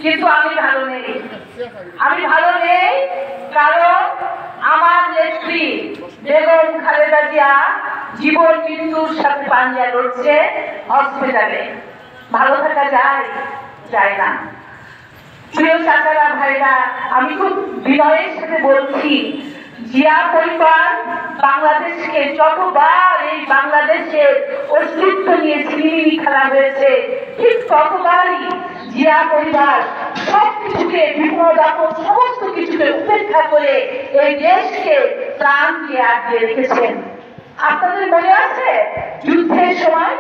কিন্তু আমি ভালো নেই। আমি ভালো নেই কারণ আমার নেত্রী বেগম খালেদা জিয়া জীবন মৃত্যুর সাথে পাঞ্জা লড়ছে হসপিটালে। ভালো থাকা যায় না। প্রিয় চাচারা, ভাইরা, আমি খুব বিনয়ের সাথে বলছি, জিয়া পরিবার বাংলাদেশকে যতবার এই বাংলাদেশের অস্তিত্ব নিয়ে ছিনিমিনি খেলা হয়েছে, ঠিক ততবারই জিয়া পরিবার সবকিছুকে, বিপদ আপদ সমস্ত কিছুকে উপেক্ষা করে এই দেশকে প্রাণ দিয়ে আগিয়ে রেখেছেন। আপনাদের মনে আছে যুদ্ধের সময়,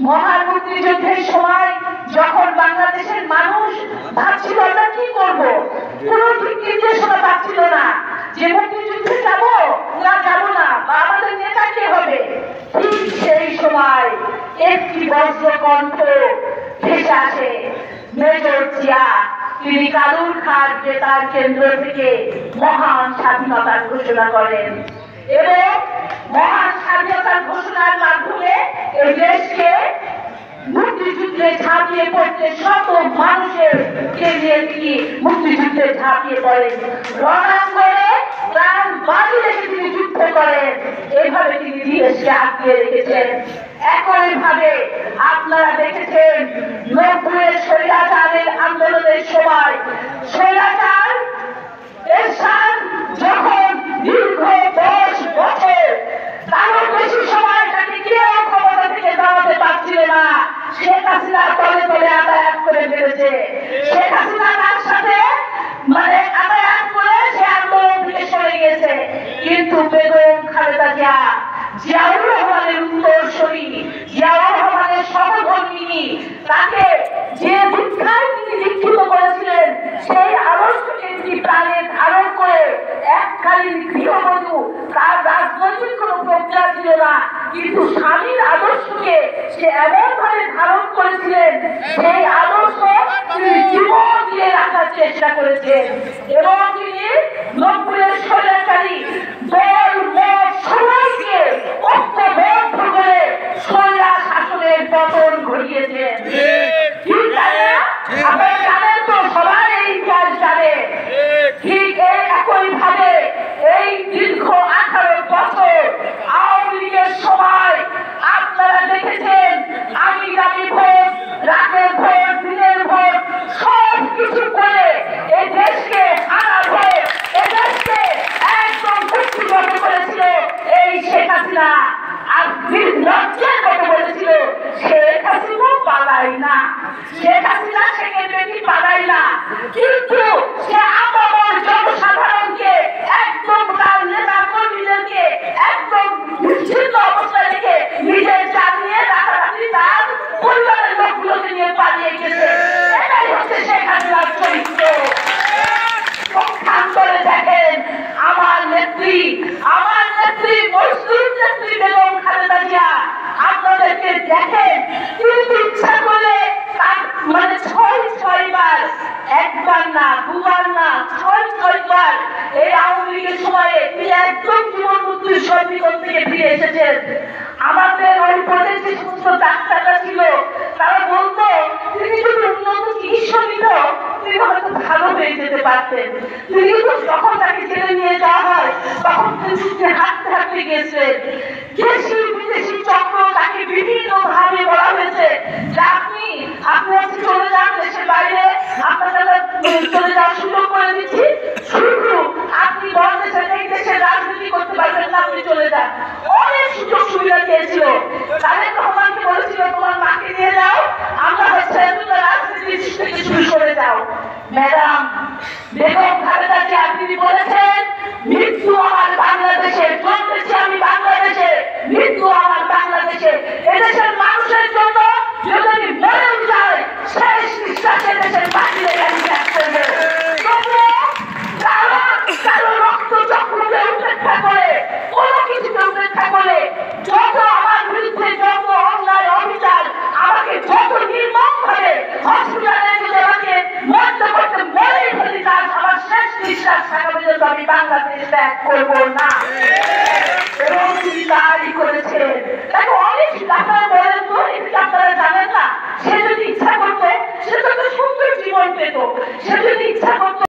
মহান মুক্তিযুদ্ধের সময়, যখন বাংলাদেশের মানুষ ভাবছিল আমরা কি করবো, কোনো দিক নির্দেশনা পাচ্ছিল না যে মুক্তিযুদ্ধে যাবো না যাবো না, বা আমাদের নেতা কে হবে, ঠিক সেই সময় একটি বজ্রকণ্ঠ ভেসে আসে মেজর জিয়া। তিনি কালুর খাট বেতার কেন্দ্র থেকে মহান স্বাধীনতার ঘোষণা করেন এবং মহান স্বাধীনতার ঘোষণার মাধ্যমে এই দেশকে মুক্তিযুদ্ধে ঝাঁপিয়ে পড়তে শত মানুষের কে নিয়ে তিনি মুক্তিযুদ্ধে ঝাঁপিয়ে পড়েন, রণাঙ্গনে প্রাণ বাজি রেখে তিনি যুদ্ধ করেন। এইভাবে তিনি দেশকে আগিয়ে রেখেছেন। একইভাবে আপনারা দেখেছেন ৯০-এর স্বৈরাচারের আন্দোলনের সময় স্বৈরাচার এরশাদ যখন দীর্ঘ ১০ বছর, তারও বেশি সময় তাকে কেউ ক্ষমতা থেকে দাঁড়াতে পারছিল না, শেখ হাসিনা তলে তলে আদায়াত করে ফেলেছে। শেখ হাসিনা তার সাথে আদায়াত করে সে আন্দোলন থেকে সরে গেছে। কিন্তু বেগম খালেদা জিয়া, জিয়াউর রহমানের উত্তরসূরি, জিয়াউর রহমানের সহধর্মিণী, তাকে যে দীক্ষায় তিনি দীক্ষিত করেছিলেন, সেই আদর্শকে তিনি প্রাণে ধারণ করে এককালীন গৃহবধূ, তার রাজনৈতিক কোনো প্রজ্ঞা ছিল না, কিন্তু স্বামীর আদর্শকে সে এমনভাবে ধারণ করেছিলেন, সেই আদর্শ তিনি জীবন দিয়ে রাখার চেষ্টা করেছেন এবং তিনি ৯০-এর স্বৈরাচারী দল মত সবাইকে ঐক্যবদ্ধ করে স্বৈরা শাসনের পতন ঘটিয়েছেন। ঠিক তাই না? আপনারা জানেন তো, সবাই এই ইতিহাস জানে। ঠিক একইভাবে এই দীর্ঘ ১৮ বছর আওয়ামী লীগের সময় আপনারা দেখেছেন আমি দামি ভোট, রাতের ভোট, দিনের ভোট সব কিছু করে এই দেশকে হারার ভোট, এই দেশকে একদম কুক্ষিগত করেছিল এই শেখ হাসিনা। আর লজ্জার কথা বলেছিল শেখ হাসিনা পালাই না, শেখ হাসিনা সেকেন্ডারি পালাই না, কিন্তু সে আপামর জনসাধারণকে একদম তার নেতা কর্মীদেরকে একদম বিচ্ছিন্ন অবস্থায় রেখে নিজের চালিয়ে রাতারাতি তার পরিবারের লোকগুলোকে নিয়ে পালিয়ে গেছে। এটাই হচ্ছে শেখ হাসিনার চরিত্র। পক্ষান্তরে দেখেন আমার নেত্রী মজলুম নেত্রী বেগম খালেদা জিয়া, আপনাদেরকে দেখেন তিনি ইচ্ছা করলে ছয়বার, একবার না, দুবার না, ছয়বার এই আওয়ামী লীগের সময়ে তিনি একদম জীবন মৃত্যুর সন্নিকট থেকে ফিরে এসেছেন। আমাদের ওই পদের যে সমস্ত ডাক্তাররা ছিল তারা বলতো তিনি যদি উন্নত চিকিৎসা নিত তিনি হয়তো ভালো হয়ে যেতে পারতেন। তিনি তো যখন তাকে জেলে নিয়ে যাওয়া হয় তখন তিনি হাঁটতে হাঁটতে গেছেন। দেশি বিদেশি চক্র তাকে বিভিন্ন ভাবে বলা হয়েছে যে আপনি চলে যান দেশের বাইরে, আপনারা চলে যাওয়ার সুযোগ করে দিচ্ছি, শুধু আপনি এই দেশের রাজনীতি করতে পারবেন না, আপনি চলে যান। অনেক সুযোগ সুবিধা দিয়েছিল। তারেক রহমানকে বলেছিল তোমার মাকে নিয়ে যাও, আমরা রাজনীতি থেকে শুরু করে যাও। ম্যাডাম বেগম খালেদা জিয়া তিনি বলেছেন মৃত্যু আমার বাংলাদেশে, জন্মেছি আমি বাংলাদেশে, মৃত্যু আমার বাংলাদেশে। এদেশের মানুষের জন্য যদি আমি মরেও যাই শেষ নিঃশ্বাসে দেশের মাটিতে আমি ত্যাগ করবো। কারো রক্ত চক্রকে উপেক্ষা করে, কোনো কিছুকে উপেক্ষা করে, যত আমার বিরুদ্ধে যত অন্যায় অবিচার, আমাকে যত নির্মম ভাবে হসপিটালে যদি আমাকে মরতে করতে মরেই ফেলি, তার আমার শেষ নিঃশ্বাস থাকা পর্যন্ত আমি বাংলাদেশ ত্যাগ করবো না। এবং তিনি তাই করেছেন। দেখো অনেক আপনারা বলেন তো, এটা আপনারা জানেন না, সে যদি ইচ্ছা করতো সে তো সুন্দর জীবন জীবন পেত, সে যদি ইচ্ছা করতো